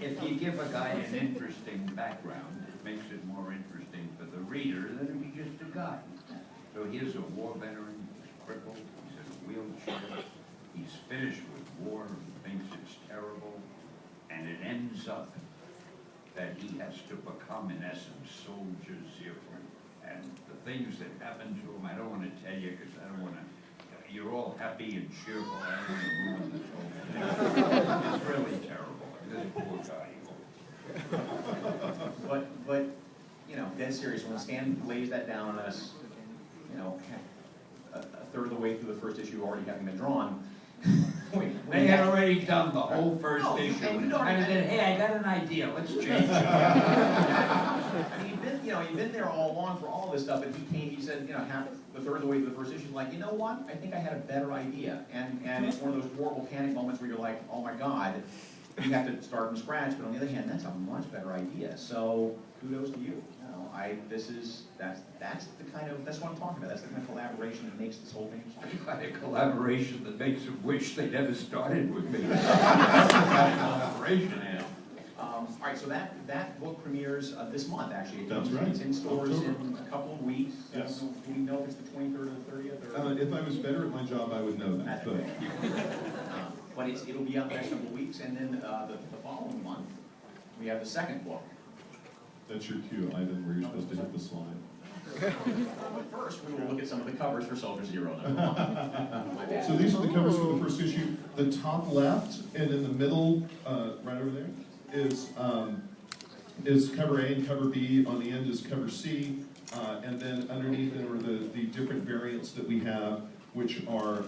if you give a guy an interesting background, it makes it more interesting for the reader than if he's just a guy. So here's a war veteran, he's crippled, he's in a wheelchair, he's finished with war, he thinks it's terrible, and it ends up that he has to become, in essence, Soldier Zero. And the things that happen to him, I don't want to tell you because I don't want to, you're all happy and cheerful, I don't want to ruin this whole thing. It's really terrible, this poor guy. But, you know, dead serious, when Stan lays that down on us, you know, a third of the way through the first issue already having been drawn, They had already done the whole first issue. and And I said, hey, I got an idea, let's change it. I mean, you've been there all along for all this stuff, and he said, you know, the third of the way through the first issue, like, you know what, I think I had a better idea. And it's one of those horrible panic moments where you're like, oh my God, you have to start from scratch, but on the other hand, that's a much better idea. So kudos to you. That's what I'm talking about. That's the kind of collaboration that makes this whole thing The kind of collaboration that makes them wish they never started with me. That's the kind of collaboration, yeah. All right, so that book premieres this month, actually. That's right. It's in stores October. in a couple of weeks. Yes. Do we know if it's the 23rd or the 30th? Or? If I was better at my job, I would know that. That's But okay. But it'll be out the next couple of weeks, and then the following month, we have the second book. that's your cue, Ivan, where you're supposed to hit the slide. But first, we will look at some of the covers for Soldier Zero #1. My bad. So these are the covers for the first issue. The top left and in the middle, right over there, is cover A and cover B. On the end is cover C, and then underneath there are the different variants that we have, which are